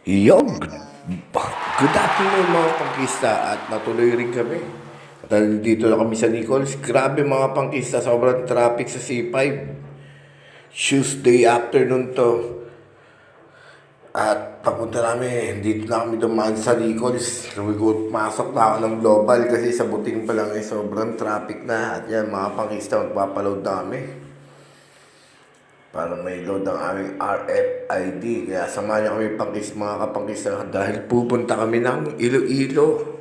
Yung, good afternoon mga pangkista at natuloy rin kami. At dito na kami sa Nichols. Grabe mga pangkista, sobrang traffic sa C5. Tuesday afternoon to. At papunta namin, dito na kami dumaan sa Nichols. Masok na ako ng global kasi sa buting pa lang sobrang traffic na. At yan mga pangkista, magpapaload na kami para may load ang aming RFID. Kaya samahan niyo kami mga kapangkista dahil pupunta kami ng Iloilo.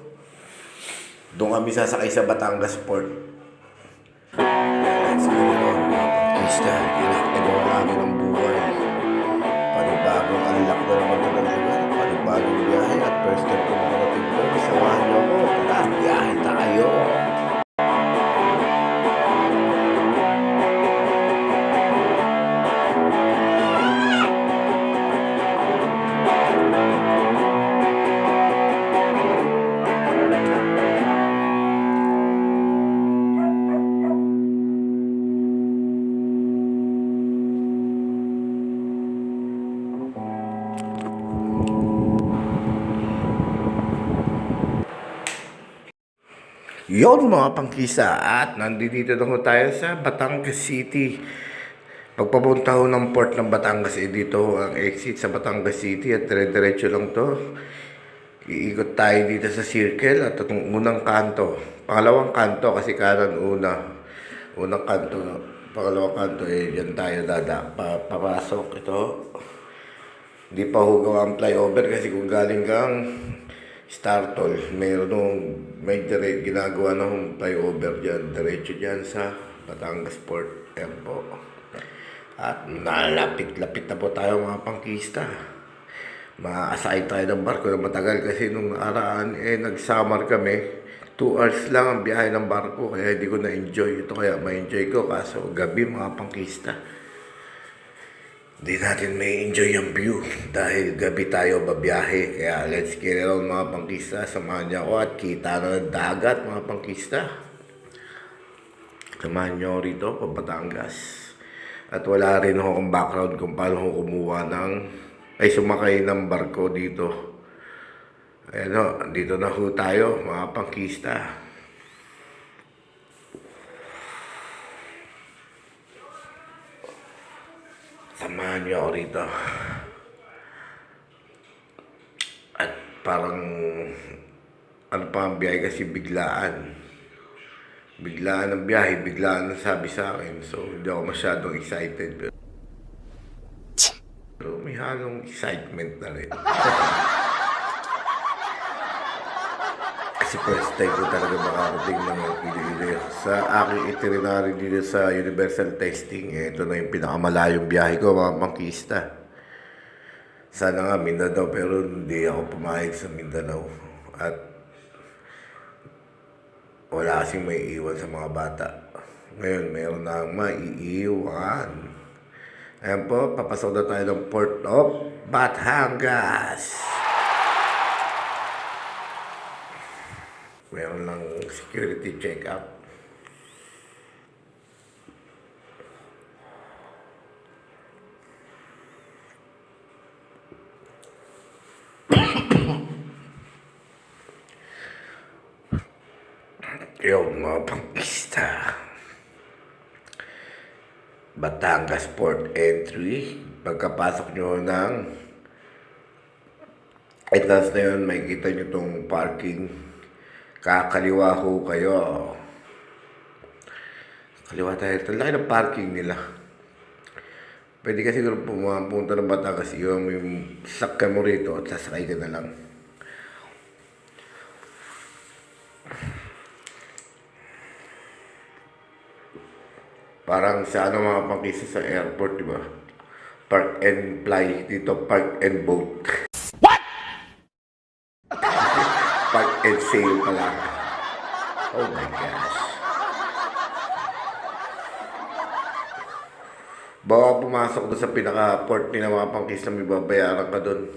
Doon kami sasakay sa Batangas Port. Let's go mga kapangkista. Ginagawa namin ang buhay. Panibagong unlock na naman na ng lugar. Panibagong biyahe at first time ko makarating doon. Samahan niyo ako. Tara, biyahe tayo. Yon mga pangkisa at nandito na ho tayo sa Batangas City. Pagpapunta ho ng port ng Batangas, dito ang exit sa Batangas City at dire-diretso lang to. Iikot tayo dito sa circle at itong unang kanto. Pangalawang kanto kasi kanan una. Unang kanto, pangalawang kanto yan tayo papasok ito. Hindi pa ho gawa ang flyover kasi kung galing kang Startol, may ginagawa na hong flyover dyan, diretso dyan sa Batangas Port. Yan po. At nalapit-lapit na po tayo mga pangkista. Maasakay tayo ng barko na matagal kasi nung nakaraan, nag-summer kami. 2 hours lang ang biyahe ng barko, kaya hindi ko na-enjoy. Ito kaya ma-enjoy ko, kaso gabi mga pangkista. Hindi natin may enjoy yung view dahil gabi tayo babiyahe. Kaya let's get it on mga pangkista. Samahan niyo ako at kita na ng dagat mga pangkista. Samahan niyo rito pa Batangas. At wala rin akong background kung paano ko kumuha sumakay ng barko dito. Ayan o, dito na ho tayo mga pangkista. Samahan niyo ako rito. At parang ano pa ang biyahe kasi biglaan. Biglaan ang biyahe, biglaan ang sabi sa akin. So hindi ako masyadong excited. Pero may halong excitement na rin. Kasi first time ko talaga makarating ng Iloilo. Sa aking itinerary dito sa Universal Testing, ito na yung pinakamalayong biyahe ko mga pangkista. Sana nga Mindanao pero hindi ako pumayag sa Mindanao. At wala kasing may iwan sa mga bata. Ngayon, mayroon na maiiwan. Ayan po, papasok na tayo ng Port of Batangas. Meron lang security check-up. Yung mga pangkista. Batangas Port Entry. Pagkapasok nyo ng entrance na yun, may kita nyo itong parking. Kakaliwa ho kayo. Kaliwa tayo. Ang laki ng parking nila. Pwede kasi kung pumunta ng Batangas, yung sakyan mo rito at sasakay ka na lang. Parang sa mga pangkisa sa airport, di ba? Park and fly. Dito, park and boat. What? Park and sail pala. Oh my gosh. Bawa pumasok doon sa pinaka-port nila mga pangkisa, may babayaran ka doon.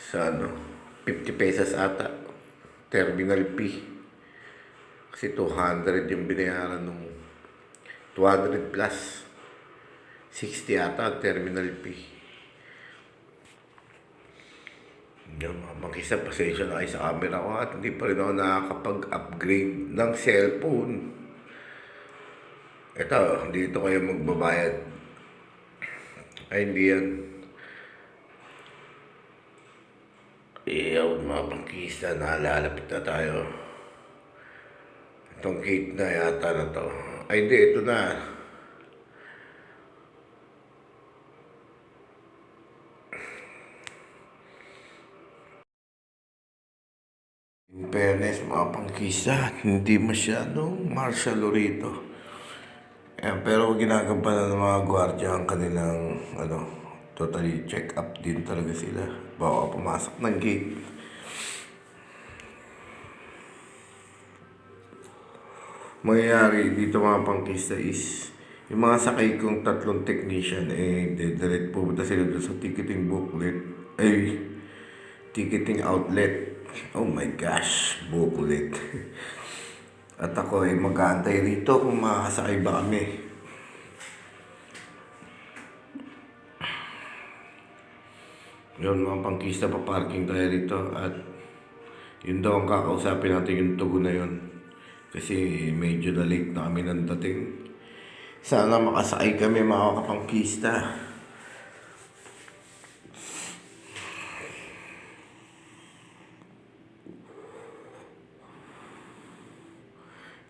Sa 50 pesos ata. Terminal fee. Kasi 200 yung binayaran nung 200 plus 60 ata terminal fee. Yung mga pangkisa, pasensya na kayo sa camera ko at hindi pa rin ako nakakapag-upgrade ng cellphone. Ito, dito kayo magbabayad. Ay, hindi yan. Iyaw, mga pangkisa, nalalapit na tayo. Itong gate na yata na to. Ay, hindi, ito na. In fairness, mga pangkisa, hindi masyadong martial law rito. Ayan, pero ginagampanan ng mga gwardiya ang kanilang, totally check up din talaga sila. Bago pumasok ng gate. Mangyayari dito mga pangkisa is, yung mga sakay kong 3 technician, direct pumunta sila doon sa ticketing booklet, ticketing outlet. Oh my gosh, booklet. At ako ay mag-aantay rito kung makakasakay ba kami. Yun mga pangkista, paparking tayo rito at yun daw ang kakausapin natin yung tugo na yun. Kasi medyo na late na kami ng dating. Sana makasakay kami mga kapangkista.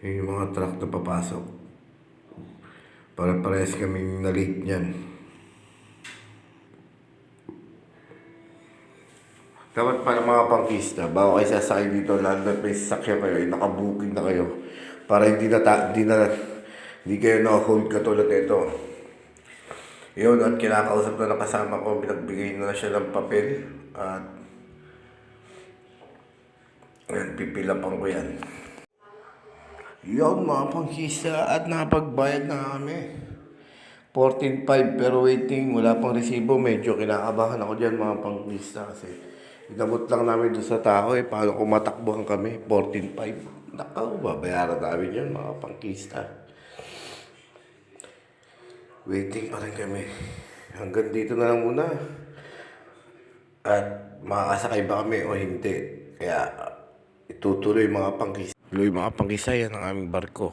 Yun yung mga truck na papasok. Para parehas kaming na-late niyan. Dapat pa ng mga pangkista, bago kayo sasakay dito, lalo na may sasakyan kayo, nakabooking na kayo. Para hindi kayo na-hold katulad nito. Yun, at kinakausap na ng kasama ko, binagbigay na siya ng papel. At pipilapan ko yan. Yun mga pangkista, at napagbayad na kami. 14.5 pero waiting, wala pang resibo. Medyo kinakabahan ako dyan mga pangkista kasi inabot lang namin doon sa tao paano kung matakbuhan kami. 14.5, nakaw, babayaran namin yun mga pangkista. Waiting pa rin kami. Hanggang dito na lang muna. At makakasakay ba kami o hindi. Kaya itutuloy mga pangkista. Tuloy mga pangkista, yan ang aming barko.